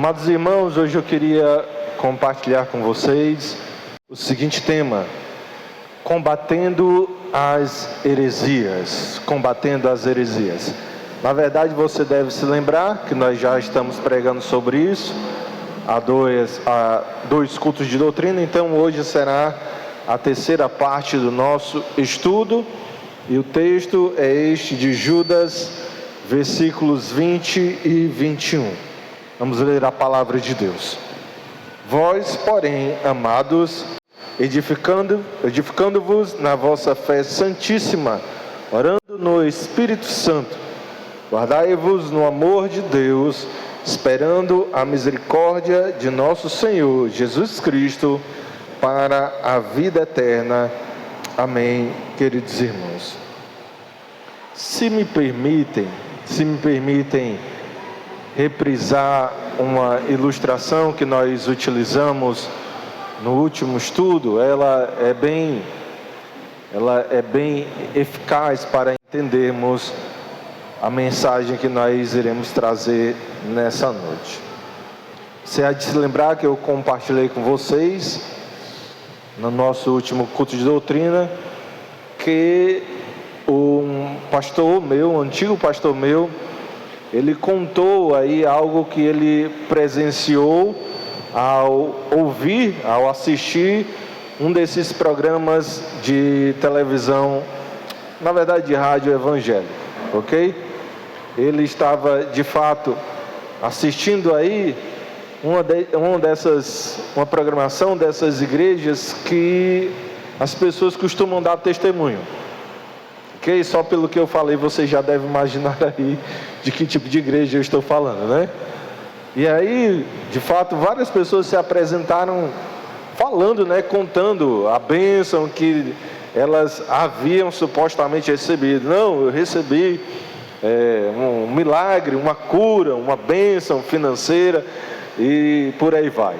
Amados irmãos, hoje eu queria compartilhar com vocês o seguinte tema: combatendo as heresias. Combatendo as heresias. Na verdade, você deve se lembrar que nós já estamos pregando sobre isso há dois cultos de doutrina. Então hoje será a terceira parte do nosso estudo, e o texto é este de Judas, versículos 20 e 21. Vamos ler a palavra de Deus. Vós, porém, amados, edificando-vos na vossa fé santíssima, orando no Espírito Santo, guardai-vos no amor de Deus, esperando a misericórdia de nosso Senhor Jesus Cristo para a vida eterna. Amém, queridos irmãos. Se me permitem reprisar uma ilustração que nós utilizamos no último estudo, ela é bem eficaz para entendermos a mensagem que nós iremos trazer nessa noite. Você há de se lembrar que eu compartilhei com vocês no nosso último culto de doutrina que um antigo pastor meu, ele contou aí algo que ele presenciou ao assistir um desses programas de televisão, na verdade de rádio evangélico, ok? Ele estava de fato assistindo aí uma programação dessas igrejas que as pessoas costumam dar testemunho. Ok? Só pelo que eu falei, você já deve imaginar aí de que tipo de igreja eu estou falando, né? E aí, de fato, várias pessoas se apresentaram falando, né? Contando a bênção que elas haviam supostamente recebido. Não, eu recebi um milagre, uma cura, uma bênção financeira e por aí vai.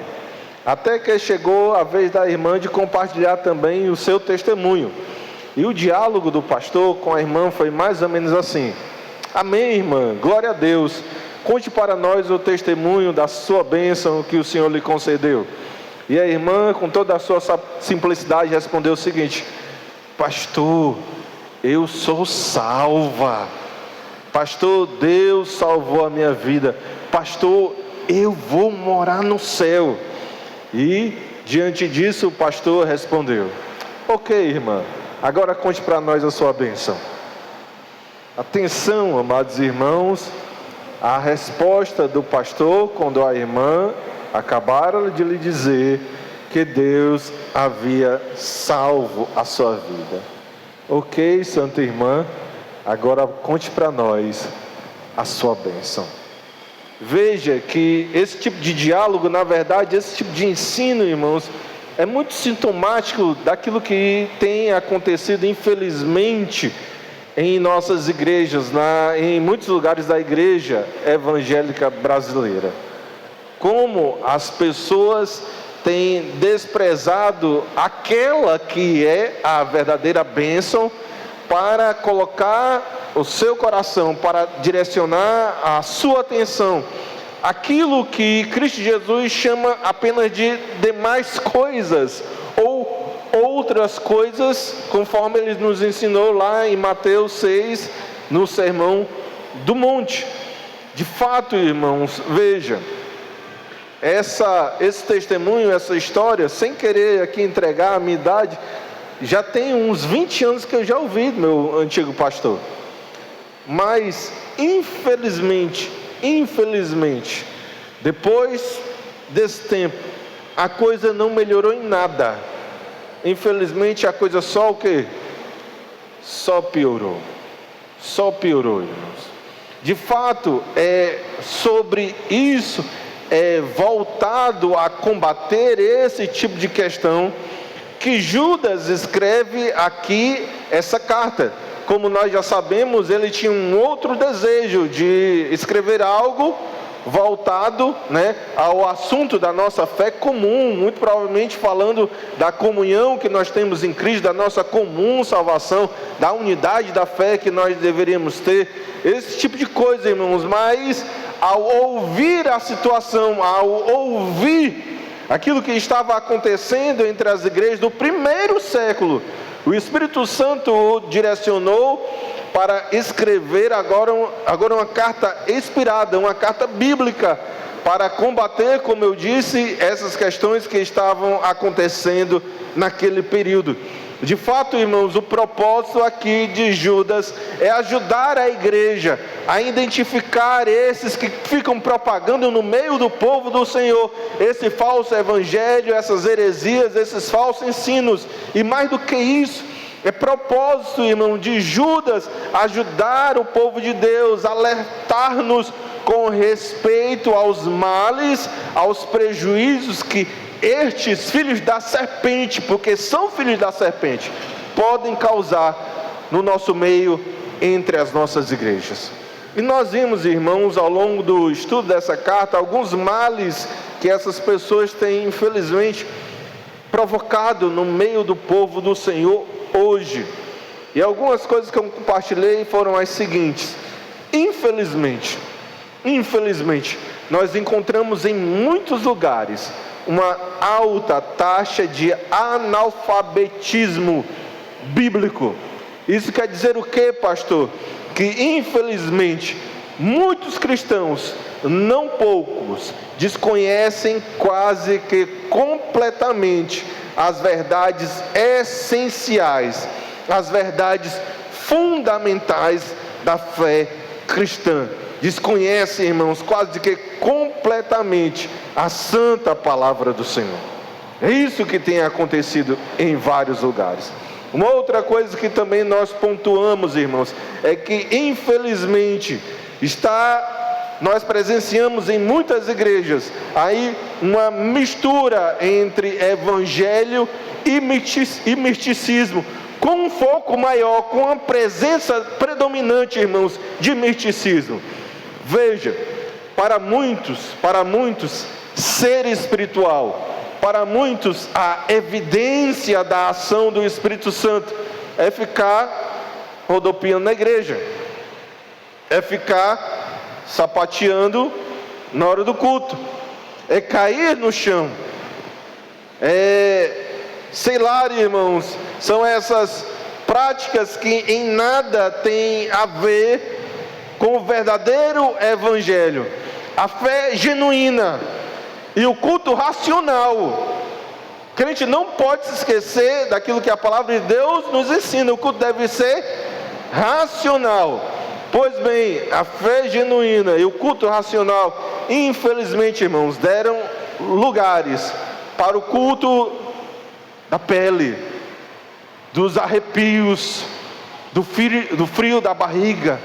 Até que chegou a vez da irmã de compartilhar também o seu testemunho. E o diálogo do pastor com a irmã foi mais ou menos assim: amém, irmã, glória a Deus, conte para nós o testemunho da sua bênção que o Senhor lhe concedeu. E a irmã, com toda a sua simplicidade, respondeu o seguinte: pastor, eu sou salva. Pastor, Deus salvou a minha vida. Pastor, eu vou morar no céu. E diante disso o pastor respondeu: ok, irmã, agora conte para nós a sua bênção. Atenção, amados irmãos, a resposta do pastor quando a irmã acabaram de lhe dizer que Deus havia salvo a sua vida. Ok, santa irmã, agora conte para nós a sua bênção. Veja que esse tipo de diálogo, na verdade, esse tipo de ensino, irmãos, é muito sintomático daquilo que tem acontecido, infelizmente, em nossas igrejas, em muitos lugares da igreja evangélica brasileira. Como as pessoas têm desprezado aquela que é a verdadeira bênção para colocar o seu coração, para direcionar a sua atenção aquilo que Cristo Jesus chama apenas de demais coisas, ou outras coisas, conforme Ele nos ensinou lá em Mateus 6, no Sermão do Monte. De fato, irmãos, veja, esse testemunho, essa história, sem querer aqui entregar a minha idade, já tem uns 20 anos que eu já ouvi do meu antigo pastor. Mas, infelizmente, depois desse tempo, a coisa não melhorou em nada. Infelizmente, a coisa só o quê? Só piorou, irmãos. De fato, sobre isso, voltado a combater esse tipo de questão, que Judas escreve aqui essa carta. Como nós já sabemos, ele tinha um outro desejo de escrever algo voltado, ao assunto da nossa fé comum, muito provavelmente falando da comunhão que nós temos em Cristo, da nossa comum salvação, da unidade da fé que nós deveríamos ter, esse tipo de coisa, irmãos. Mas ao ouvir a situação, ao ouvir aquilo que estava acontecendo entre as igrejas do primeiro século, o Espírito Santo o direcionou para escrever agora uma carta inspirada, uma carta bíblica, para combater, como eu disse, essas questões que estavam acontecendo naquele período. De fato, irmãos, o propósito aqui de Judas é ajudar a igreja a identificar esses que ficam propagando no meio do povo do Senhor esse falso evangelho, essas heresias, esses falsos ensinos. E mais do que isso, é propósito, irmão, de Judas ajudar o povo de Deus, alertar-nos com respeito aos males, aos prejuízos que estes filhos da serpente, porque são filhos da serpente, podem causar no nosso meio, entre as nossas igrejas. E nós vimos, irmãos, ao longo do estudo dessa carta, alguns males que essas pessoas têm, infelizmente, provocado no meio do povo do Senhor hoje. E algumas coisas que eu compartilhei foram as seguintes: infelizmente, nós encontramos em muitos lugares uma alta taxa de analfabetismo bíblico. Isso quer dizer o quê, pastor? Que infelizmente muitos cristãos, não poucos, desconhecem quase que completamente as verdades essenciais, as verdades fundamentais da fé cristã. Desconhece, irmãos, quase que completamente a santa palavra do Senhor. É isso que tem acontecido em vários lugares. Uma outra coisa que também nós pontuamos, irmãos, é que infelizmente nós presenciamos em muitas igrejas aí uma mistura entre evangelho e misticismo, com um foco maior, com uma presença predominante, irmãos, de misticismo. Veja, para muitos, ser espiritual, para muitos, a evidência da ação do Espírito Santo é ficar rodopiando na igreja, é ficar sapateando na hora do culto, é cair no chão, sei lá, irmãos, são essas práticas que em nada tem a ver com o verdadeiro evangelho, a fé genuína e o culto racional. O crente não pode se esquecer daquilo que a palavra de Deus nos ensina: o culto deve ser racional. Pois bem, a fé genuína e o culto racional, infelizmente, irmãos, deram lugares para o culto da pele, dos arrepios, do frio da barriga,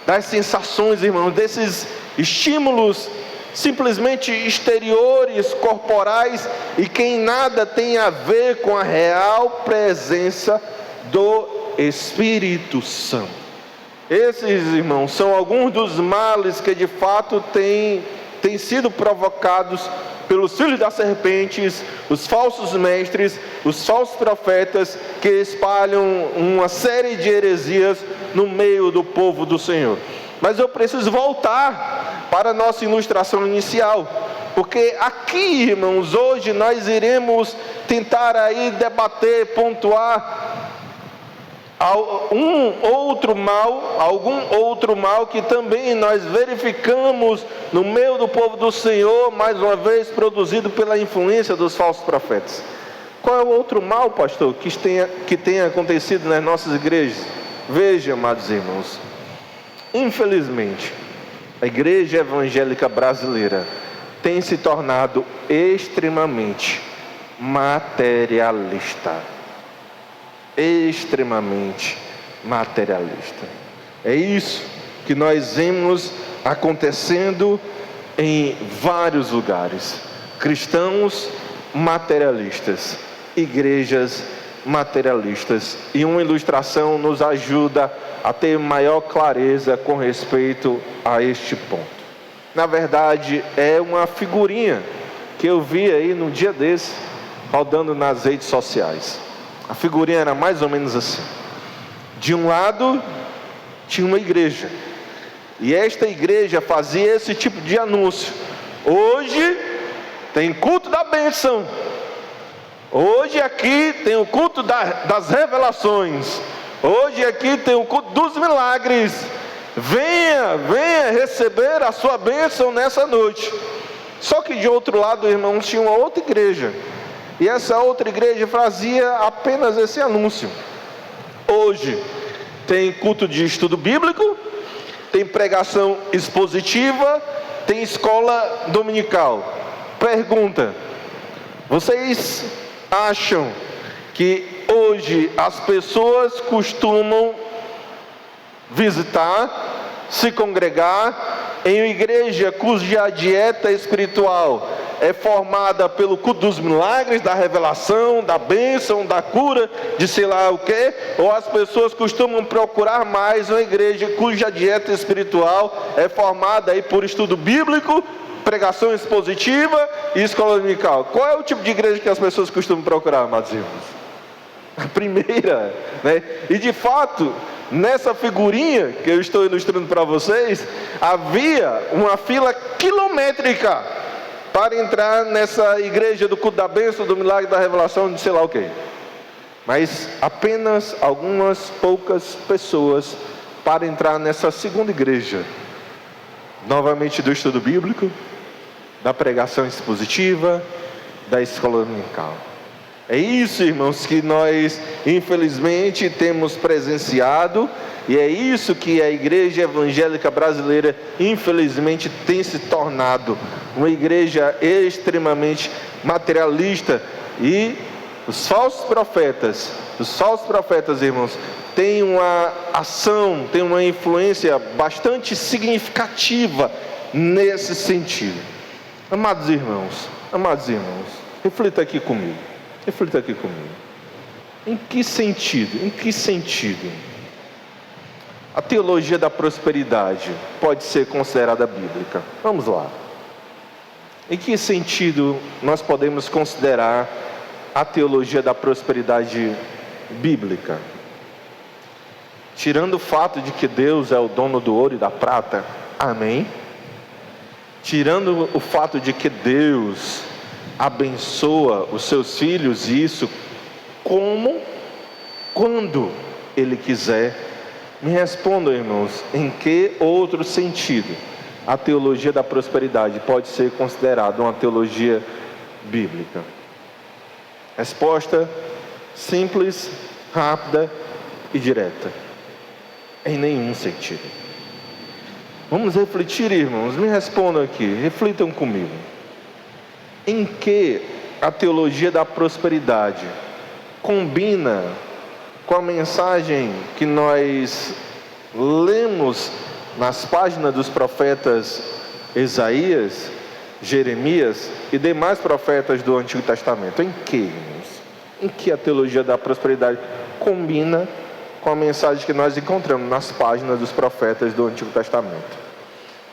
das sensações, irmãos, desses estímulos simplesmente exteriores, corporais, e que em nada tem a ver com a real presença do Espírito Santo. Esses, irmãos, são alguns dos males que de fato têm sido provocados pelos filhos das serpentes, os falsos mestres, os falsos profetas, que espalham uma série de heresias no meio do povo do Senhor. Mas eu preciso voltar para a nossa ilustração inicial, porque aqui, irmãos, hoje nós iremos tentar aí debater, pontuar algum outro mal que também nós verificamos no meio do povo do Senhor, mais uma vez produzido pela influência dos falsos profetas. Qual é o outro mal, pastor, que tenha acontecido nas nossas igrejas? Veja, amados irmãos, infelizmente a igreja evangélica brasileira tem se tornado extremamente materialista. Extremamente materialista. É isso que nós vemos acontecendo em vários lugares. Cristãos materialistas, igrejas materialistas. E uma ilustração nos ajuda a ter maior clareza com respeito a este ponto. Na verdade, é uma figurinha que eu vi aí num dia desse, rodando nas redes sociais. A figurinha era mais ou menos assim: de um lado tinha uma igreja, E esta igreja fazia esse tipo de anúncio: hoje tem culto da bênção, hoje aqui tem o culto das revelações, hoje aqui tem o culto dos milagres. Venha receber a sua bênção nessa noite. Só que de outro lado, irmãos, tinha uma outra igreja, e essa outra igreja fazia apenas esse anúncio: hoje tem culto de estudo bíblico, tem pregação expositiva, tem escola dominical. Pergunta: vocês acham que hoje as pessoas costumam visitar, se congregar em uma igreja cuja dieta espiritual é formada pelo culto dos milagres, da revelação, da bênção, da cura, de sei lá o que? Ou as pessoas costumam procurar mais uma igreja cuja dieta espiritual é formada aí por estudo bíblico, pregação expositiva e escola dominical? Qual é o tipo de igreja que as pessoas costumam procurar, amados irmãos? A primeira, né? E de fato, nessa figurinha que eu estou ilustrando para vocês, havia uma fila quilométrica para entrar nessa igreja do culto da bênção, do milagre, da revelação, de sei lá o que. Mas apenas algumas poucas pessoas para entrar nessa segunda igreja, novamente do estudo bíblico, da pregação expositiva, da escola dominical. É isso, irmãos, que nós infelizmente temos presenciado, e é isso que a igreja evangélica brasileira infelizmente tem se tornado, uma igreja extremamente materialista. E os falsos profetas, irmãos, têm uma ação, têm uma influência bastante significativa nesse sentido. Amados irmãos, reflita aqui comigo. Em que sentido a teologia da prosperidade pode ser considerada bíblica? Vamos lá. Em que sentido nós podemos considerar a teologia da prosperidade bíblica? Tirando o fato de que Deus é o dono do ouro e da prata, amém? Tirando o fato de que Deus abençoa os seus filhos, e isso como, quando Ele quiser, me respondam, irmãos, em que outro sentido a teologia da prosperidade pode ser considerada uma teologia bíblica? Resposta simples, rápida e direta: em nenhum sentido. Vamos refletir, irmãos, me respondam aqui, reflitam comigo. Em que a teologia da prosperidade combina com a mensagem que nós lemos nas páginas dos profetas Isaías, Jeremias e demais profetas do Antigo Testamento? Em que, irmãos? Em que a teologia da prosperidade combina com a mensagem que nós encontramos nas páginas dos profetas do Antigo Testamento?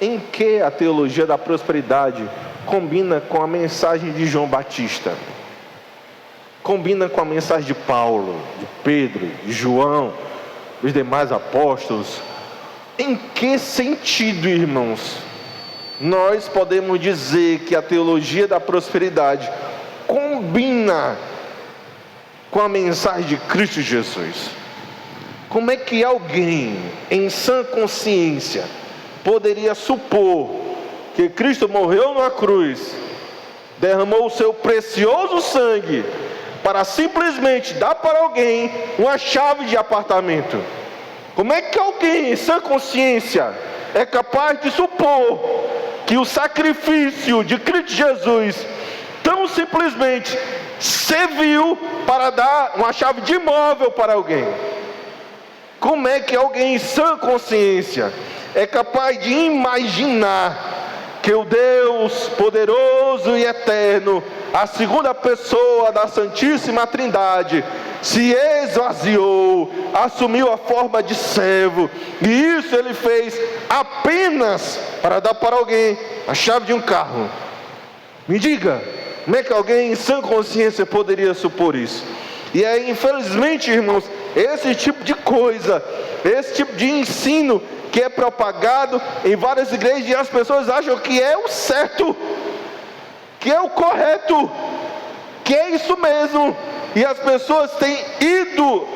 Em que a teologia da prosperidade combina com a mensagem de João Batista? Combina com a mensagem de Paulo, de Pedro, de João, dos demais apóstolos? Em que sentido, irmãos, nós podemos dizer que a teologia da prosperidade combina com a mensagem de Cristo Jesus? Como é que alguém em sã consciência poderia supor que Cristo morreu numa cruz, derramou o seu precioso sangue para simplesmente dar para alguém uma chave de apartamento? Como é que alguém em sã consciência é capaz de supor que o sacrifício de Cristo Jesus tão simplesmente serviu para dar uma chave de imóvel para alguém? Como é que alguém em sã consciência é capaz de imaginar que o Deus poderoso e eterno, a segunda pessoa da Santíssima Trindade, se esvaziou, assumiu a forma de servo, e isso ele fez apenas para dar para alguém a chave de um carro? Me diga, como é que alguém em sã consciência poderia supor isso? E é infelizmente, irmãos, esse tipo de coisa, esse tipo de ensino que é propagado em várias igrejas e as pessoas acham que é o certo, que é o correto, que é isso mesmo, e as pessoas têm ido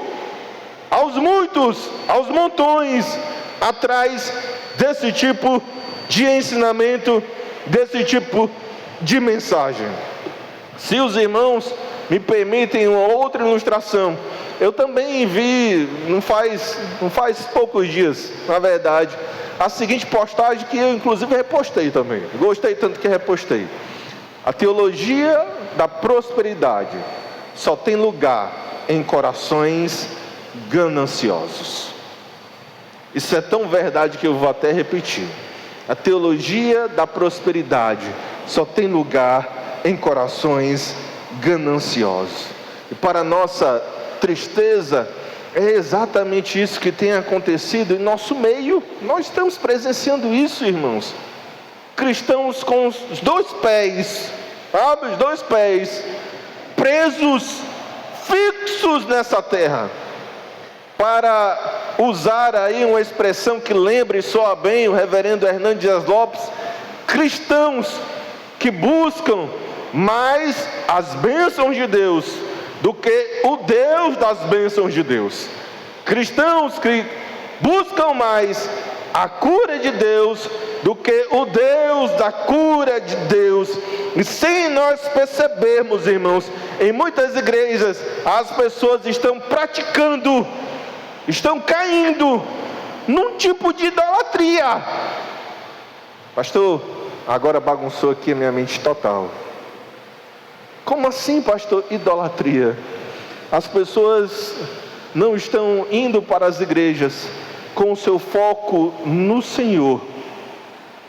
aos montões, atrás desse tipo de ensinamento, desse tipo de mensagem. Se os irmãos me permitem uma outra ilustração, eu também vi, não faz poucos dias, na verdade, a seguinte postagem que eu inclusive repostei também, gostei tanto que repostei. A teologia da prosperidade só tem lugar em corações gananciosos. Isso é tão verdade que eu vou até repetir. A teologia da prosperidade só tem lugar em corações gananciosos. E para nossa tristeza, é exatamente isso que tem acontecido em nosso meio. Nós estamos presenciando isso, irmãos. Cristãos com os dois pés, sabe? Os dois pés presos, fixos nessa terra. Para usar aí uma expressão que lembre e soa bem o reverendo Hernando Dias Lopes, cristãos que buscam mais as bênçãos de Deus do que o Deus das bênçãos de Deus. Cristãos que buscam mais a cura de Deus do que o Deus da cura de Deus. E sem nós percebermos, irmãos, em muitas igrejas as pessoas estão praticando, estão caindo num tipo de idolatria. Pastor, agora bagunçou aqui a minha mente total. Como assim, pastor, idolatria? As pessoas não estão indo para as igrejas com o seu foco no Senhor.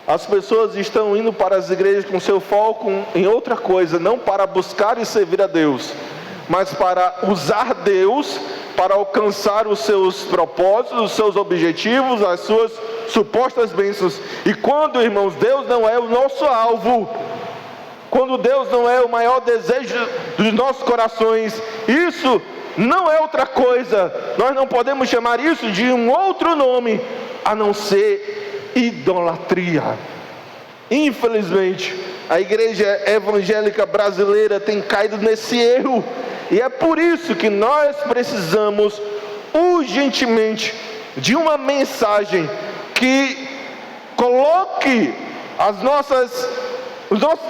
As pessoas estão indo para as igrejas com seu foco em outra coisa, não para buscar e servir a Deus, mas para usar Deus para alcançar os seus propósitos, os seus objetivos, as suas supostas bênçãos. E quando, irmãos, Deus não é o nosso alvo, quando Deus não é o maior desejo dos nossos corações, isso não é outra coisa, nós não podemos chamar isso de um outro nome, a não ser idolatria. Infelizmente, a igreja evangélica brasileira tem caído nesse erro, e é por isso que nós precisamos urgentemente de uma mensagem que coloque os nossos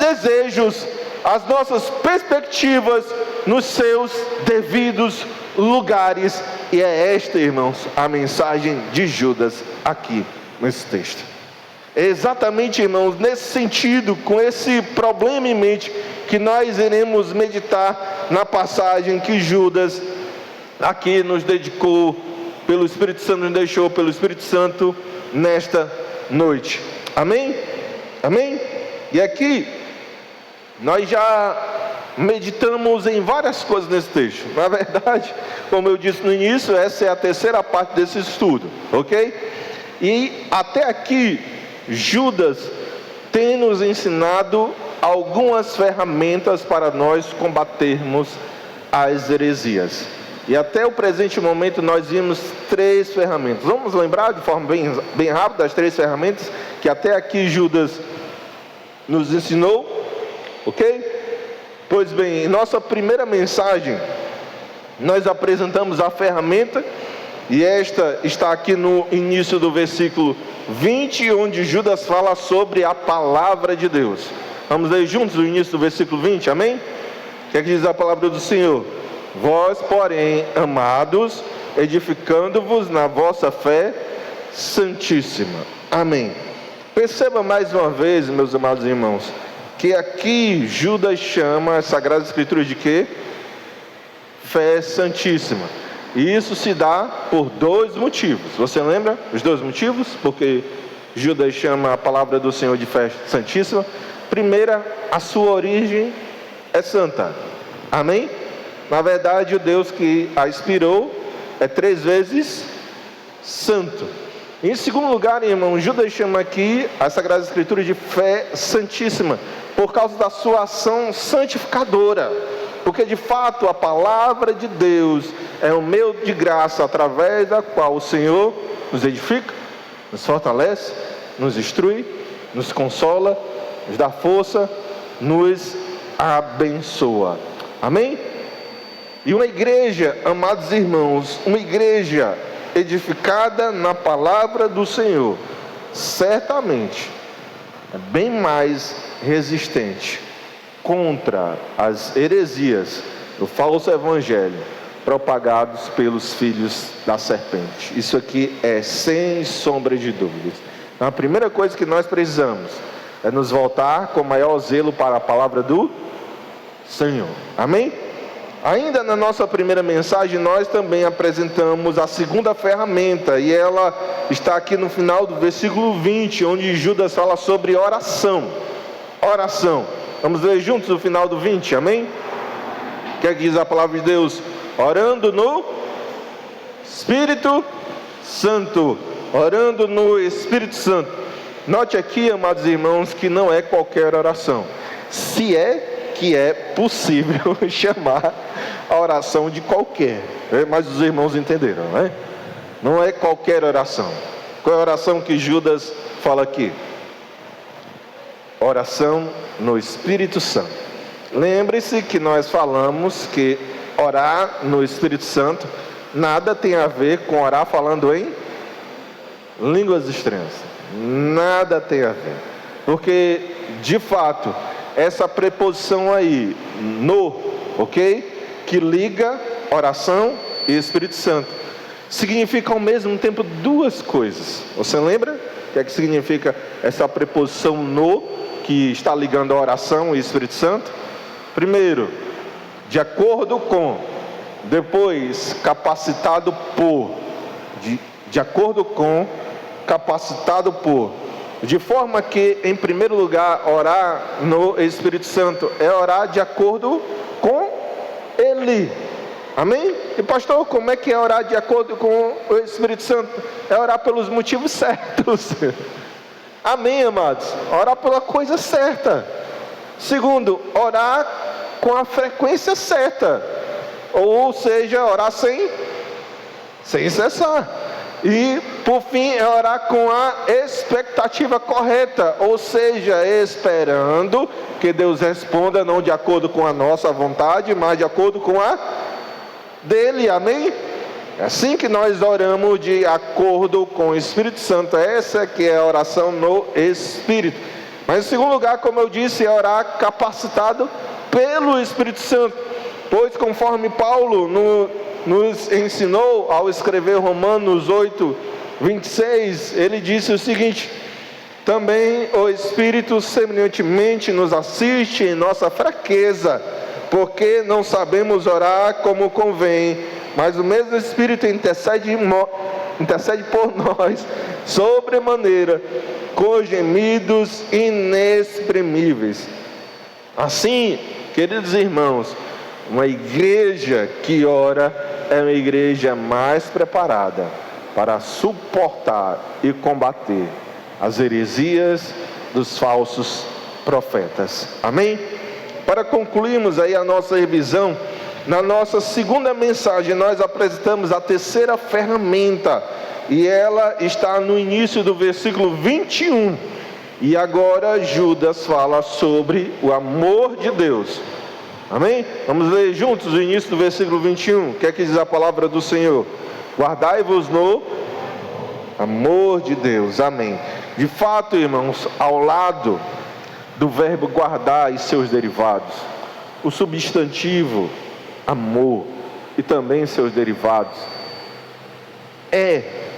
desejos, as nossas perspectivas nos seus devidos lugares. E é esta, irmãos, a mensagem de Judas aqui nesse texto. É exatamente, irmãos, nesse sentido, com esse problema em mente, que nós iremos meditar na passagem que Judas aqui nos dedicou, pelo Espírito Santo, nos deixou pelo Espírito Santo nesta noite. Amém? Amém? E aqui nós já meditamos em várias coisas nesse texto. Na verdade, como eu disse no início, essa é a terceira parte desse estudo, ok? E até aqui, Judas tem nos ensinado algumas ferramentas para nós combatermos as heresias. E até o presente momento nós vimos 3 ferramentas. Vamos lembrar de forma bem rápida as 3 ferramentas que até aqui Judas nos ensinou, ok? Pois bem, em nossa primeira mensagem, nós apresentamos a ferramenta, e esta está aqui no início do versículo 20, onde Judas fala sobre a palavra de Deus. Vamos ler juntos o início do versículo 20, amém? O que é que diz a palavra do Senhor? Vós, porém, amados, edificando-vos na vossa fé santíssima. Amém. Perceba mais uma vez, meus amados irmãos, que aqui Judas chama as Sagradas Escrituras de quê? Fé santíssima. E isso se dá por 2 motivos. Você lembra os 2 motivos? Porque Judas chama a palavra do Senhor de fé santíssima. Primeira, a sua origem é santa. Amém? Na verdade, o Deus que a inspirou é 3 vezes santo. Em segundo lugar, irmão, Judas chama aqui as Sagradas Escrituras de fé santíssima, por causa da sua ação santificadora. Porque de fato a palavra de Deus é um meio de graça através da qual o Senhor nos edifica, nos fortalece, nos instrui, nos consola, nos dá força, nos abençoa. Amém? E uma igreja, amados irmãos, uma igreja edificada na palavra do Senhor, certamente é bem mais resistente contra as heresias do falso evangelho propagados pelos filhos da serpente. Isso aqui é sem sombra de dúvidas. Então, a primeira coisa que nós precisamos é nos voltar com maior zelo para a palavra do Senhor. Amém? Ainda na nossa primeira mensagem, nós também apresentamos a segunda ferramenta, e ela está aqui no final do versículo 20, onde Judas fala sobre oração. Oração. Vamos ler juntos o final do 20, amém? O que é que diz a palavra de Deus? Orando no Espírito Santo. Orando no Espírito Santo. Note aqui, amados irmãos, que não é qualquer oração. Se é que é possível chamar a oração de qualquer. Mas os irmãos entenderam, não é? Não é qualquer oração. Qual é a oração que Judas fala aqui? Oração no Espírito Santo. Lembre-se que nós falamos que orar no Espírito Santo nada tem a ver com orar falando em línguas estranhas. Nada tem a ver. Porque, de fato, essa preposição aí, no, ok? Que liga oração e Espírito Santo, significa ao mesmo tempo duas coisas. Você lembra? O que é que significa essa preposição no, que está ligando a oração e Espírito Santo? Primeiro, de acordo com. Depois, capacitado por. De acordo com, capacitado por. De forma que, em primeiro lugar, orar no Espírito Santo é orar de acordo com Ele. Amém? E pastor, como é que é orar de acordo com o Espírito Santo? É orar pelos motivos certos. Amém, amados? Orar pela coisa certa. Segundo, orar com a frequência certa. Ou seja, orar sem cessar. E, por fim, é orar com a expectativa correta. Ou seja, esperando que Deus responda não de acordo com a nossa vontade, mas de acordo com a dele. Amém? É assim que nós oramos, de acordo com o Espírito Santo. Essa que é a oração no Espírito. Mas em segundo lugar, como eu disse, é orar capacitado pelo Espírito Santo. Pois conforme Paulo nos ensinou ao escrever Romanos 8, 26, ele disse o seguinte: também o Espírito semelhantemente nos assiste em nossa fraqueza, porque não sabemos orar como convém, mas o mesmo Espírito intercede por nós sobremaneira, com gemidos inexprimíveis. Assim, queridos irmãos, uma igreja que ora é uma igreja mais preparada para suportar e combater as heresias dos falsos profetas. Amém? Para concluirmos aí a nossa revisão, na nossa segunda mensagem nós apresentamos a terceira ferramenta, e ela está no início do versículo 21. E agora Judas fala sobre o amor de Deus. Amém? Vamos ler juntos o início do versículo 21. O que é que diz a palavra do Senhor? Guardai-vos no amor de Deus. Amém. De fato, irmãos, ao lado do verbo guardar e seus derivados, o substantivo amor e também seus derivados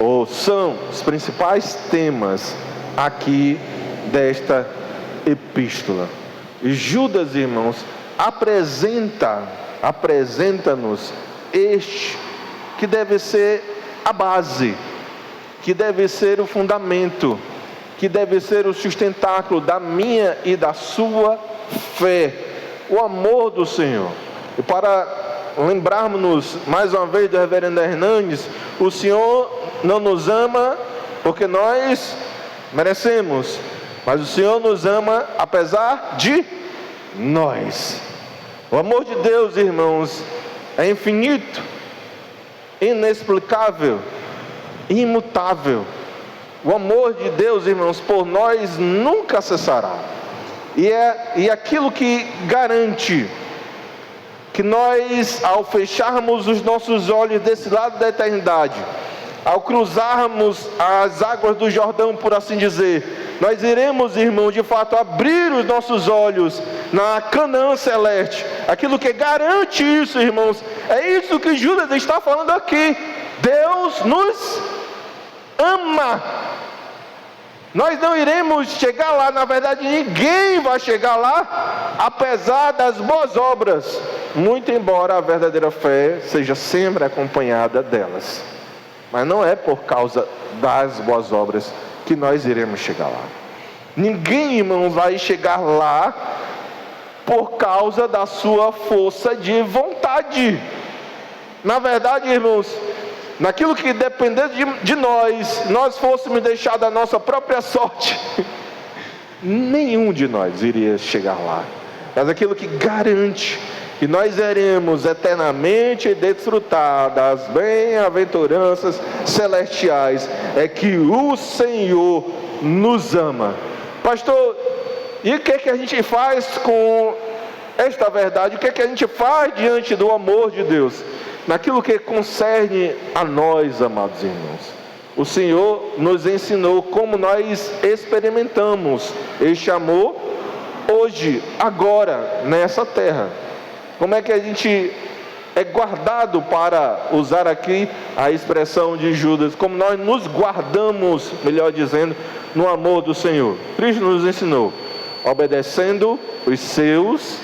ou são os principais temas aqui desta epístola. E Judas, irmãos, apresenta-nos este que deve ser a base, que deve ser o fundamento, que deve ser o sustentáculo da minha e da sua fé, o amor do Senhor. E para lembrarmos mais uma vez do reverendo Hernandes, o Senhor não nos ama porque nós merecemos, mas o Senhor nos ama apesar de nós. O amor de Deus, irmãos, é infinito, inexplicável, imutável. O amor de Deus, irmãos, por nós nunca cessará. E aquilo que garante que nós, ao fecharmos os nossos olhos desse lado da eternidade, ao cruzarmos as águas do Jordão, por assim dizer, nós iremos, irmão, de fato abrir os nossos olhos na Canaã celeste. Aquilo que garante isso, irmãos, é isso que Judas está falando aqui. Deus nos ama. Nós não iremos chegar lá, na verdade ninguém vai chegar lá, apesar das boas obras, muito embora a verdadeira fé seja sempre acompanhada delas. Mas não é por causa das boas obras que nós iremos chegar lá. Ninguém, irmão, vai chegar lá por causa da sua força de vontade. Na verdade, irmãos, naquilo que dependesse de nós fôssemos deixar da nossa própria sorte, nenhum de nós iria chegar lá. Mas aquilo que garante que nós iremos eternamente desfrutar das bem-aventuranças celestiais é que o Senhor nos ama. Pastor, e o que é que a gente faz com esta verdade? O que é que a gente faz diante do amor de Deus? Naquilo que concerne a nós, amados irmãos, o Senhor nos ensinou como nós experimentamos este amor hoje, agora, nessa terra. Como é que a gente é guardado, para usar aqui a expressão de Judas, como nós nos guardamos, melhor dizendo, no amor do Senhor. Cristo nos ensinou, obedecendo os seus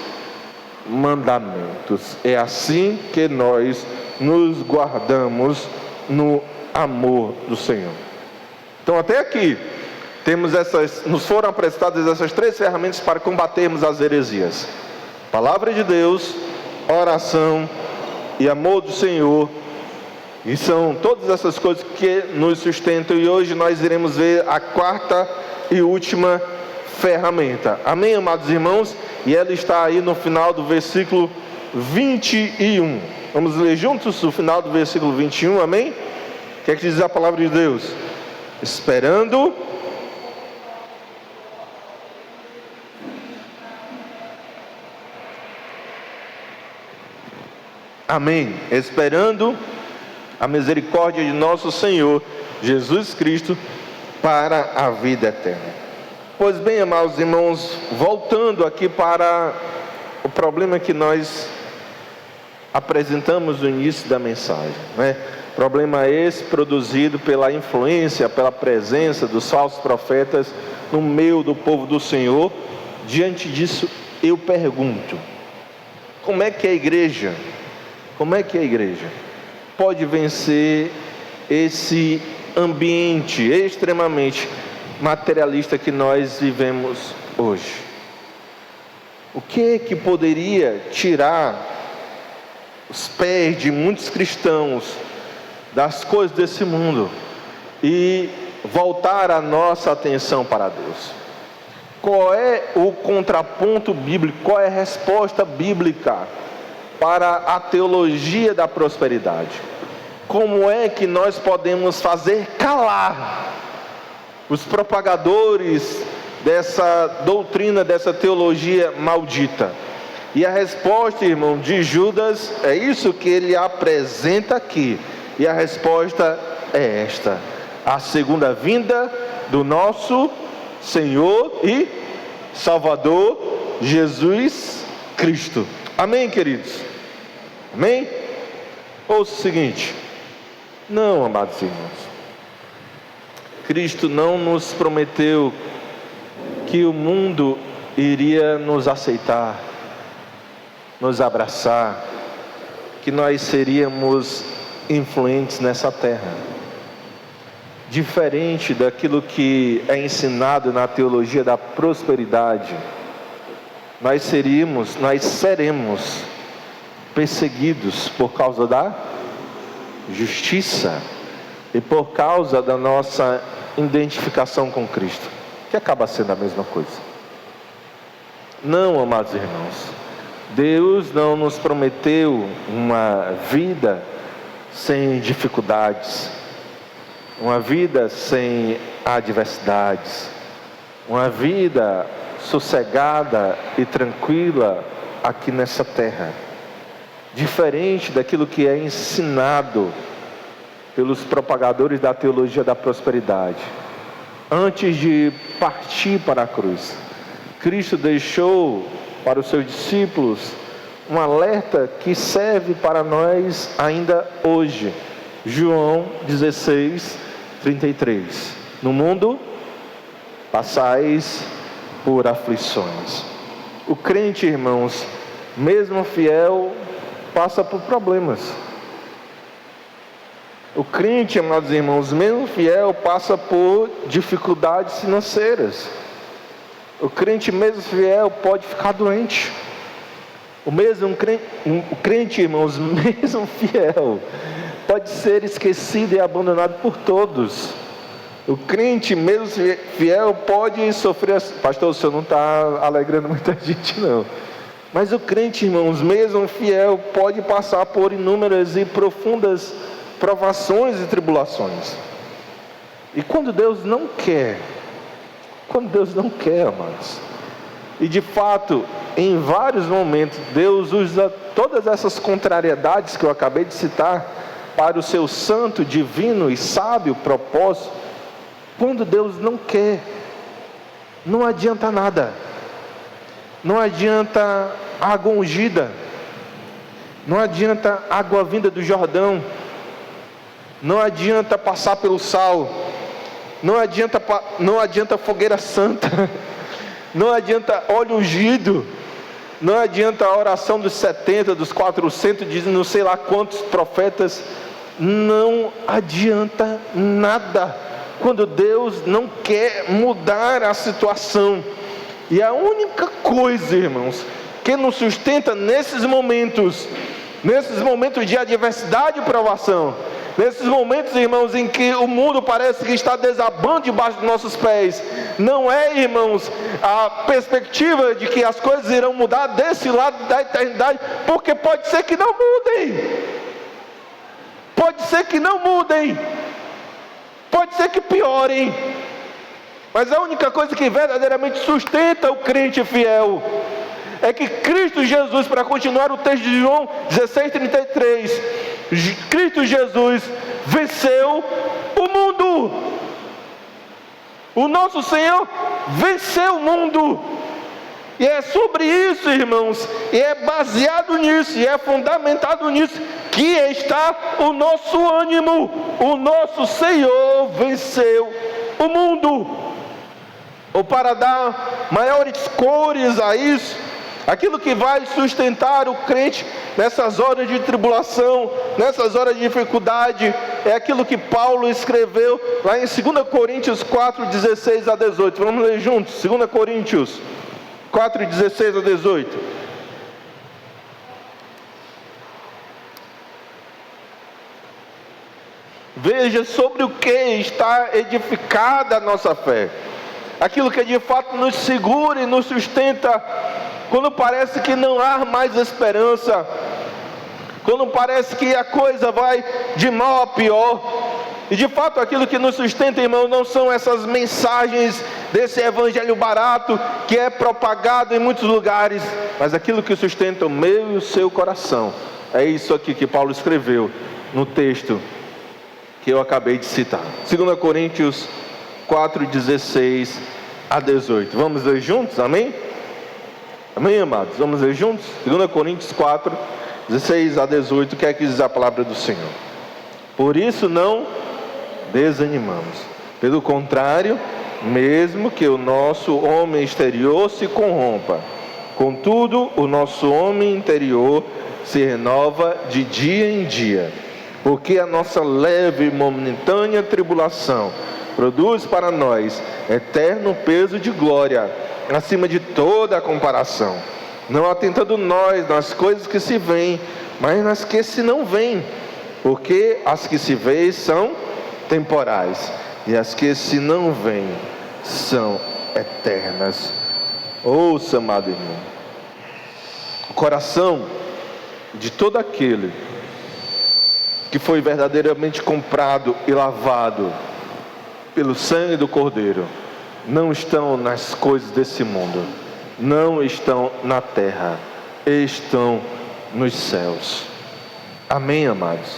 mandamentos. É assim que nós nos guardamos no amor do Senhor. Então até aqui nos foram apresentadas essas 3 ferramentas para combatermos as heresias: palavra de Deus, oração e amor do Senhor. E são todas essas coisas que nos sustentam. E hoje nós iremos ver a 4ª e última ferramenta. Amém, amados irmãos? E ela está aí no final do versículo 21. Vamos ler juntos o final do versículo 21, amém? O que é que diz a palavra de Deus? Esperando amém, esperando a misericórdia de nosso Senhor Jesus Cristo para a vida eterna. Pois bem, amados irmãos, voltando aqui para o problema que nós apresentamos no início da mensagem, né? Problema esse produzido pela influência, pela presença dos falsos profetas no meio do povo do Senhor. Diante disso, eu pergunto: como é que a igreja pode vencer esse ambiente extremamente materialista que nós vivemos hoje? O que poderia tirar os pés de muitos cristãos das coisas desse mundo e voltar a nossa atenção para Deus? Qual é o contraponto bíblico? Qual é a resposta bíblica para a teologia da prosperidade? Como é que nós podemos fazer calar os propagadores dessa doutrina, dessa teologia maldita? E a resposta, irmão, de Judas é isso que ele apresenta aqui. E a resposta é esta: a segunda vinda do nosso Senhor e Salvador Jesus Cristo. Amém, queridos? Amém? Ouça o seguinte: não, amados irmãos, Cristo não nos prometeu que o mundo iria nos aceitar, nos abraçar, que nós seríamos influentes nessa terra. Diferente daquilo que é ensinado na teologia da prosperidade, nós seremos perseguidos por causa da justiça e por causa da nossa identificação com Cristo, que acaba sendo a mesma coisa. Não, amados irmãos, Deus não nos prometeu uma vida sem dificuldades, uma vida sem adversidades. Uma vida sossegada e tranquila aqui nessa terra, diferente daquilo que é ensinado pelos propagadores da teologia da prosperidade. Antes de partir para a cruz, Cristo deixou para os seus discípulos um alerta que serve para nós ainda hoje. João 16, 33. No mundo passais por aflições. O crente, irmãos, mesmo fiel, passa por problemas. O crente, amados irmãos, mesmo fiel, passa por dificuldades financeiras. O crente, mesmo fiel, pode ficar doente. O crente, irmãos, mesmo fiel, pode ser esquecido e abandonado por todos. O crente, mesmo fiel, pode sofrer... Pastor, o senhor não está alegrando muita gente, não. Mas o crente, irmãos, mesmo fiel, pode passar por inúmeras e profundas provações e tribulações. E quando Deus não quer, amados, e de fato, em vários momentos, Deus usa todas essas contrariedades que eu acabei de citar para o seu santo, divino e sábio propósito. Quando Deus não quer, não adianta nada. Não adianta água ungida, não adianta água vinda do Jordão, não adianta passar pelo sal, não adianta fogueira santa, não adianta óleo ungido, não adianta a oração dos 70, dos 400, de não sei lá quantos profetas. Não adianta nada quando Deus não quer mudar a situação. E a única coisa, irmãos, que nos sustenta nesses momentos de adversidade e provação, nesses momentos, irmãos, em que o mundo parece que está desabando debaixo dos nossos pés, não é, irmãos, a perspectiva de que as coisas irão mudar desse lado da eternidade, porque pode ser que não mudem. Pode ser que não mudem. Pode ser que piorem. Mas a única coisa que verdadeiramente sustenta o crente fiel é que Cristo Jesus, para continuar o texto de João 16:33, Cristo Jesus venceu o mundo. O nosso Senhor venceu o mundo. E é sobre isso, irmãos, e é baseado nisso, e é fundamentado nisso, que está o nosso ânimo. O nosso Senhor venceu o mundo. Ou para dar maiores cores a isso, aquilo que vai sustentar o crente nessas horas de tribulação, nessas horas de dificuldade, é aquilo que Paulo escreveu lá em 2 Coríntios 4, 16 a 18. Vamos ler juntos, 2 Coríntios 4, 16 a 18. Veja sobre o que está edificada a nossa fé, aquilo que de fato nos segura e nos sustenta quando parece que não há mais esperança, quando parece que a coisa vai de mal a pior. E de fato aquilo que nos sustenta, irmão, não são essas mensagens desse evangelho barato que é propagado em muitos lugares, mas aquilo que sustenta o meu e o seu coração. É isso aqui que Paulo escreveu no texto que eu acabei de citar, 2 Coríntios 4, 16 a 18. Vamos ler juntos? Amém? Amém, amados? Vamos ler juntos? 2 Coríntios 4, 16 a 18. O que é que diz a palavra do Senhor? Por isso não desanimamos. Pelo contrário, mesmo que o nosso homem exterior se corrompa, contudo, o nosso homem interior se renova de dia em dia, porque a nossa leve e momentânea tribulação produz para nós eterno peso de glória, acima de toda a comparação, não atentando nós nas coisas que se veem, mas nas que se não veem, porque as que se veem são temporais, e as que se não veem são eternas. Ouça, amado irmão, o coração de todo aquele que foi verdadeiramente comprado e lavado pelo sangue do Cordeiro, não estão nas coisas desse mundo, não estão na terra, estão nos céus. Amém, amados?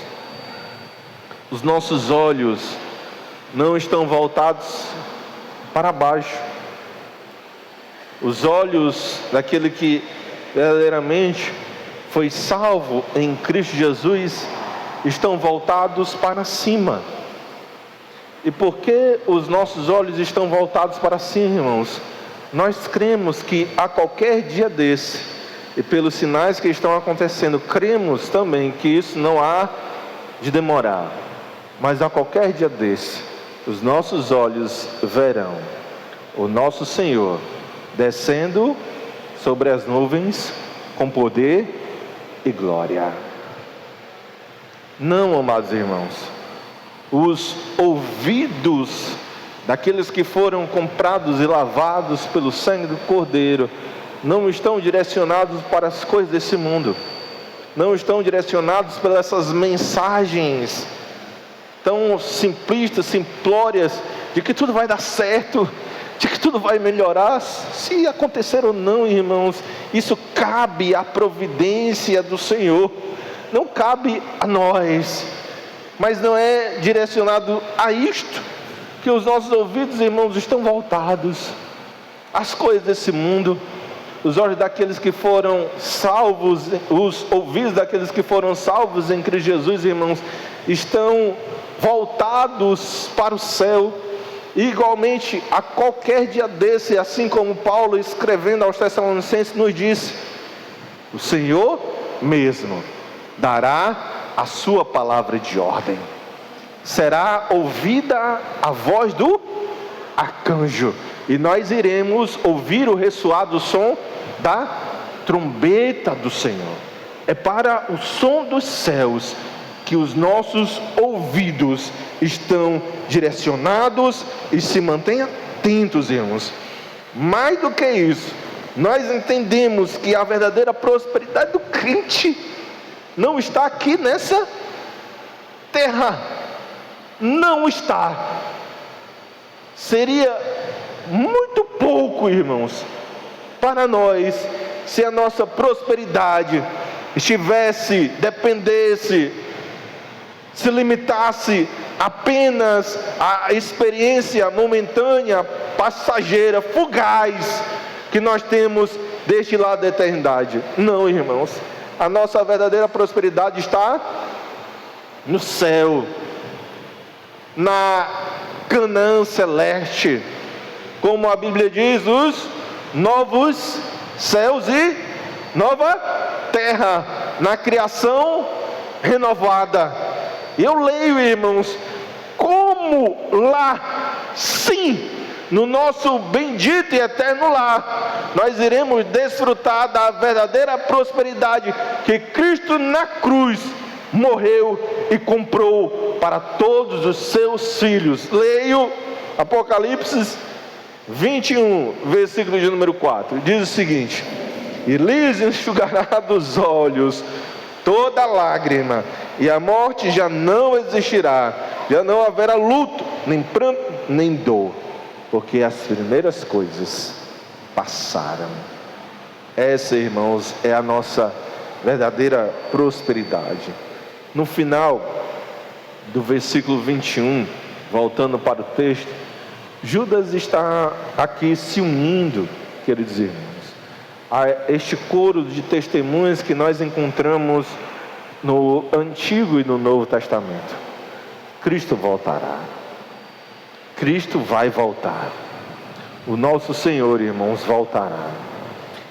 Os nossos olhos não estão voltados para baixo. Os olhos daquele que verdadeiramente foi salvo em Cristo Jesus estão voltados para cima. E por que os nossos olhos estão voltados para cima, irmãos? Nós cremos que a qualquer dia desse, e pelos sinais que estão acontecendo, cremos também que isso não há de demorar. Mas a qualquer dia desse, os nossos olhos verão o nosso Senhor descendo sobre as nuvens com poder e glória. Não, amados irmãos, os ouvidos daqueles que foram comprados e lavados pelo sangue do Cordeiro não estão direcionados para as coisas desse mundo, não estão direcionados para essas mensagens tão simplistas, simplórias, de que tudo vai dar certo, de que tudo vai melhorar. Se acontecer ou não, irmãos, isso cabe à providência do Senhor, não cabe a nós. Mas não é direcionado a isto que os nossos ouvidos, irmãos, estão voltados às coisas desse mundo. Os olhos daqueles que foram salvos, os ouvidos daqueles que foram salvos em Cristo Jesus, irmãos, estão voltados para o céu. E igualmente, a qualquer dia desse, assim como Paulo escrevendo aos Tessalonicenses nos disse, o Senhor mesmo dará a sua palavra de ordem, será ouvida a voz do arcanjo, e nós iremos ouvir o ressoar do som da trombeta do Senhor. É para o som dos céus que os nossos ouvidos estão direcionados e se mantêm atentos, irmãos. Mais do que isso, nós entendemos que a verdadeira prosperidade do crente não está aqui nessa terra, não está. Seria muito pouco, irmãos, para nós, se a nossa prosperidade dependesse, se limitasse apenas à experiência momentânea, passageira, fugaz, que nós temos deste lado da eternidade. Não, irmãos, a nossa verdadeira prosperidade está no céu, na Canaã celeste, como a Bíblia diz, os novos céus e nova terra, na criação renovada. Eu leio, irmãos, como lá, sim, no nosso bendito e eterno lar, nós iremos desfrutar da verdadeira prosperidade que Cristo na cruz morreu e comprou para todos os seus filhos. Leio Apocalipse 21, versículo de número 4, diz o seguinte: e lhes enxugará dos olhos toda lágrima, e a morte já não existirá, já não haverá luto, nem pranto, nem dor, porque as primeiras coisas passaram. Essa, irmãos, é a nossa verdadeira prosperidade. No final do versículo 21, voltando para o texto, Judas está aqui se unindo, queridos irmãos, a este coro de testemunhas que nós encontramos no Antigo e no Novo Testamento. Cristo voltará, Cristo vai voltar, o nosso Senhor, irmãos, voltará.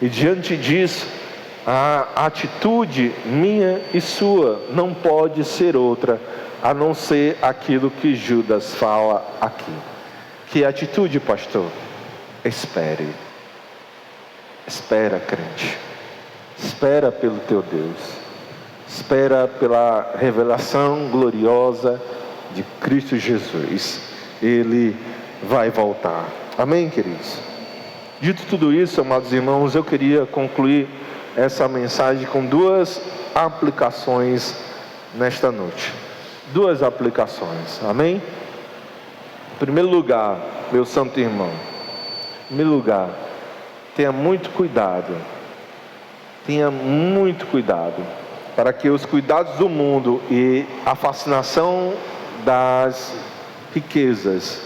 E diante disso, a atitude minha e sua não pode ser outra a não ser aquilo que Judas fala aqui. Que atitude, pastor? Espere. Espera, crente. Espera pelo teu Deus. Espera pela revelação gloriosa de Cristo Jesus. Ele vai voltar. Amém, queridos? Dito tudo isso, amados irmãos, eu queria concluir essa mensagem com duas aplicações nesta noite. Duas aplicações. Amém? Em primeiro lugar, meu santo irmão, em primeiro lugar, tenha muito cuidado para que os cuidados do mundo e a fascinação das riquezas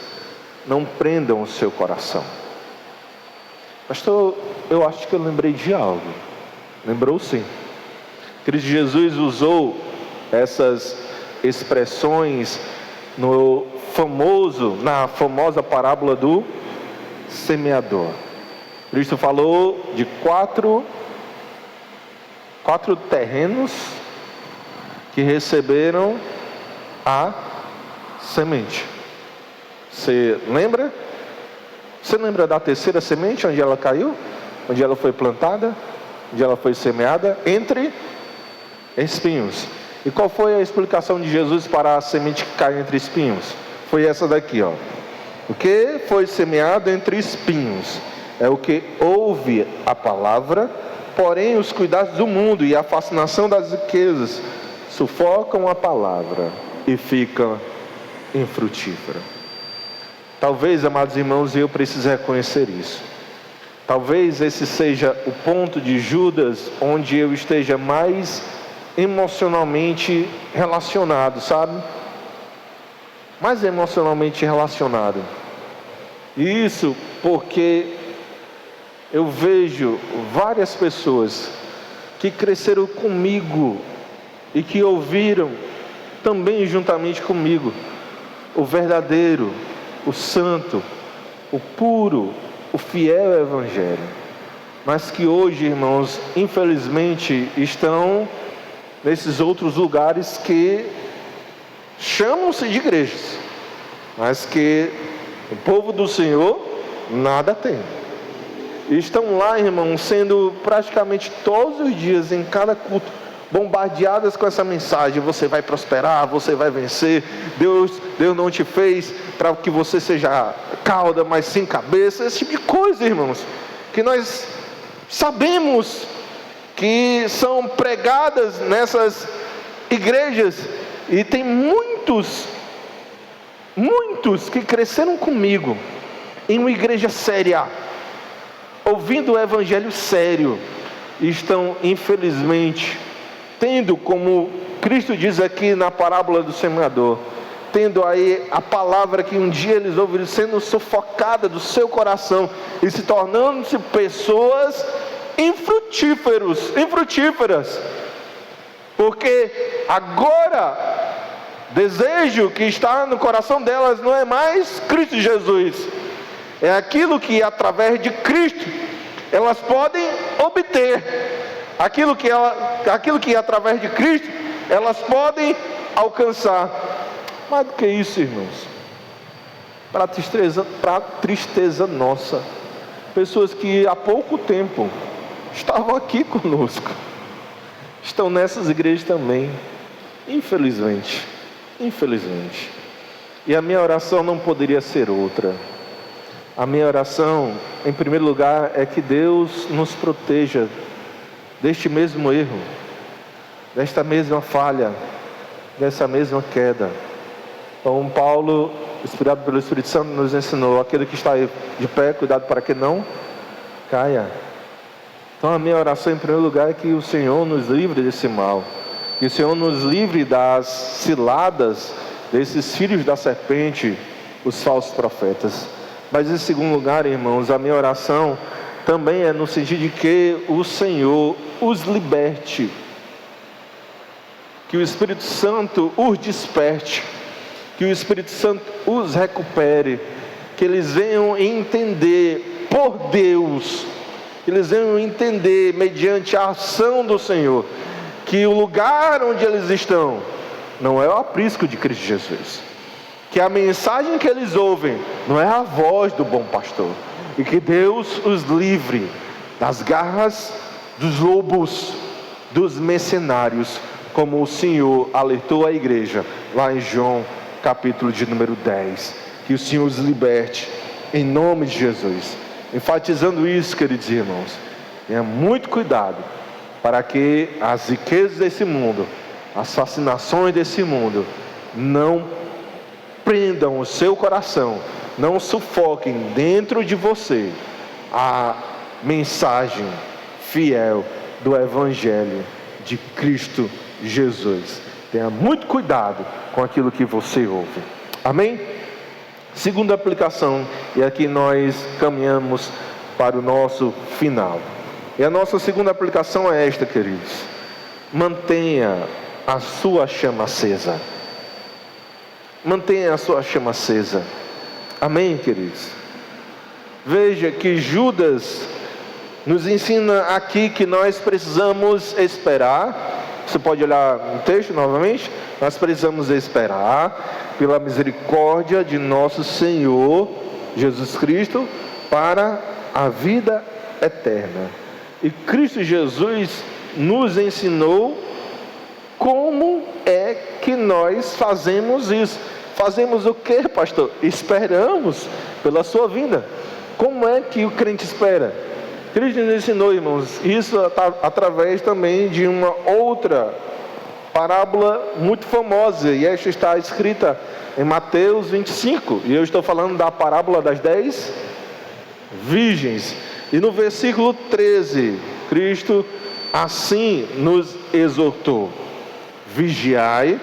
não prendam o seu coração. Pastor, eu acho que eu lembrei de algo. Lembrou sim. Cristo Jesus usou essas expressões na famosa parábola do semeador. Cristo falou de quatro terrenos que receberam a semente. Você lembra? Você lembra da terceira semente, onde ela caiu? Onde ela foi plantada? Onde ela foi semeada? Entre espinhos. E qual foi a explicação de Jesus para a semente que cai entre espinhos? Foi essa daqui, ó. O que foi semeado entre espinhos é o que ouve a palavra, porém os cuidados do mundo e a fascinação das riquezas sufocam a palavra e fica infrutífera. Talvez, amados irmãos, eu precise reconhecer isso. Talvez esse seja o ponto de Judas onde eu esteja mais emocionalmente relacionado, sabe? Mais emocionalmente relacionado. E isso porque eu vejo várias pessoas que cresceram comigo e que ouviram também juntamente comigo o verdadeiro, o santo, o puro, o fiel evangelho, mas que hoje, irmãos, infelizmente estão nesses outros lugares que chamam-se de igrejas, mas que o povo do Senhor nada tem. E estão lá, irmãos, sendo praticamente todos os dias, em cada culto, bombardeadas com essa mensagem: você vai prosperar, você vai vencer, Deus não te fez para que você seja cauda, mas sim cabeça. Esse tipo de coisa, irmãos, que nós sabemos que são pregadas nessas igrejas. E tem muitos que cresceram comigo em uma igreja séria, ouvindo o evangelho sério, e estão, infelizmente, tendo, como Cristo diz aqui na parábola do semeador, tendo aí a palavra que um dia eles ouviram sendo sufocada do seu coração e se tornando-se pessoas infrutíferas, porque agora desejo que está no coração delas não é mais Cristo Jesus, é aquilo que através de Cristo elas podem obter, aquilo que através de Cristo elas podem alcançar. Mais do que isso, irmãos, para tristeza nossa, pessoas que há pouco tempo estavam aqui conosco, estão nessas igrejas também, infelizmente. E a minha oração não poderia ser outra. A minha oração, em primeiro lugar, é que Deus nos proteja deste mesmo erro, desta mesma falha, dessa mesma queda. Como Paulo, inspirado pelo Espírito Santo, nos ensinou: aquele que está de pé, cuidado para que não caia. Então a minha oração, em primeiro lugar, é que o Senhor nos livre desse mal, que o Senhor nos livre das ciladas desses filhos da serpente, os falsos profetas. Mas em segundo lugar, irmãos, a minha oração também é no sentido de que o Senhor os liberte, que o Espírito Santo os desperte, que o Espírito Santo os recupere, que eles venham entender por Deus, que eles venham entender mediante a ação do Senhor, que o lugar onde eles estão não é o aprisco de Cristo Jesus, que a mensagem que eles ouvem não é a voz do bom pastor, e que Deus os livre das garras dos lobos, dos mercenários, como o Senhor alertou a igreja lá em João capítulo de número 10, que o Senhor os liberte em nome de Jesus. Enfatizando isso, queridos irmãos, tenha muito cuidado para que as riquezas desse mundo, as fascinações desse mundo não prendam o seu coração, não sufoquem dentro de você a mensagem fiel do Evangelho de Cristo Jesus. Tenha muito cuidado com aquilo que você ouve. Amém? Segunda aplicação, e aqui nós caminhamos para o nosso final. E a nossa segunda aplicação é esta, queridos: mantenha a sua chama acesa. Mantenha a sua chama acesa. Amém, queridos? Veja que Judas nos ensina aqui que nós precisamos esperar. Você pode olhar no texto novamente? Nós precisamos esperar pela misericórdia de nosso Senhor Jesus Cristo para a vida eterna. E Cristo Jesus nos ensinou como é que nós fazemos isso. Fazemos o que, pastor? Esperamos pela sua vinda. Como é que o crente espera? Cristo nos ensinou, irmãos, isso através também de uma outra parábola muito famosa, e esta está escrita em Mateus 25, e eu estou falando da parábola das 10 virgens. E no versículo 13, Cristo assim nos exortou: vigiai,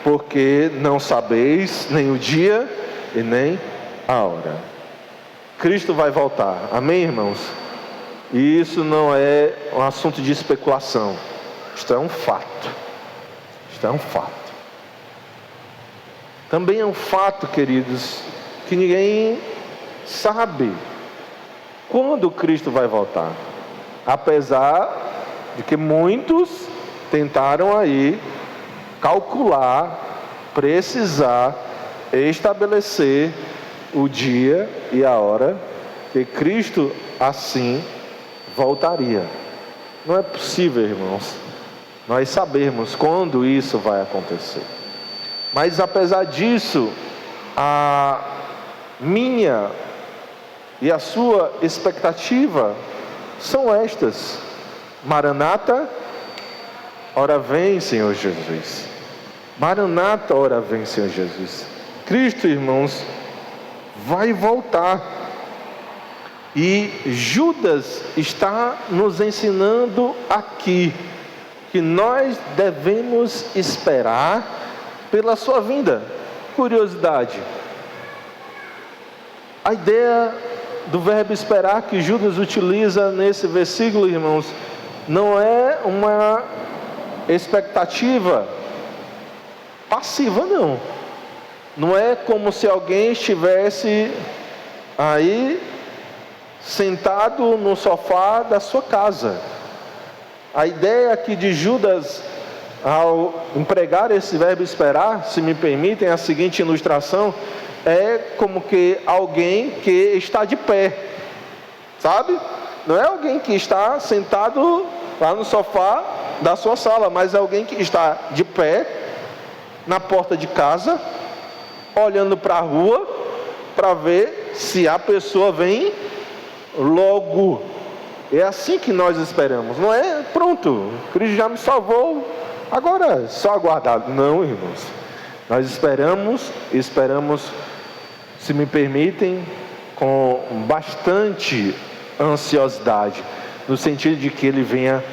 porque não sabeis nem o dia e nem a hora. Cristo vai voltar, amém, irmãos? E isso não é um assunto de especulação, isto é um fato. Isto é um fato. Também é um fato, queridos, que ninguém sabe quando Cristo vai voltar, apesar de que muitos tentaram aí calcular, precisar, estabelecer o dia e a hora que Cristo assim voltaria. Não é possível, irmãos, nós sabermos quando isso vai acontecer. Mas apesar disso, a minha e a sua expectativa são estas: Maranata, ora vem, Senhor Jesus. Maranata, ora vem, Senhor Jesus. Cristo, irmãos, vai voltar. E Judas está nos ensinando aqui que nós devemos esperar pela sua vinda. Curiosidade: a ideia do verbo esperar que Judas utiliza nesse versículo, irmãos, não é uma expectativa passiva, não. Não é como se alguém estivesse aí sentado no sofá da sua casa. A ideia aqui de Judas, ao empregar esse verbo esperar, se me permitem a seguinte ilustração, é como que alguém que está de pé, sabe? Não é alguém que está sentado lá no sofá da sua sala, mas é alguém que está de pé na porta de casa, olhando para a rua, para ver se a pessoa vem logo. É assim que nós esperamos, não é? Pronto, Cristo já me salvou, agora é só aguardar. Não, irmãos, nós esperamos, se me permitem, com bastante ansiosidade, no sentido de que Ele venha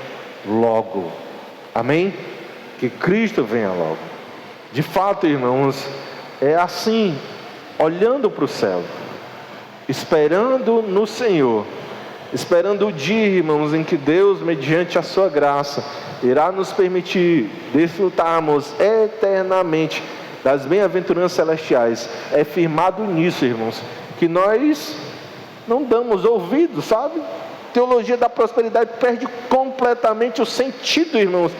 logo. Amém? Que Cristo venha logo. De fato, irmãos, é assim, olhando para o céu, esperando no Senhor, esperando o dia, irmãos, em que Deus, mediante a sua graça, irá nos permitir desfrutarmos eternamente das bem-aventuranças celestiais. É firmado nisso, irmãos, que nós não damos ouvido, sabe? Teologia da prosperidade perde completamente o sentido, irmãos,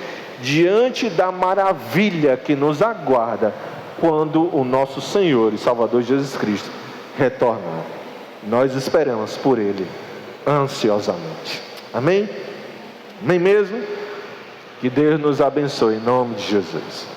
diante da maravilha que nos aguarda quando o nosso Senhor e Salvador Jesus Cristo retornar. Nós esperamos por Ele ansiosamente. Amém? Amém mesmo? Que Deus nos abençoe em nome de Jesus.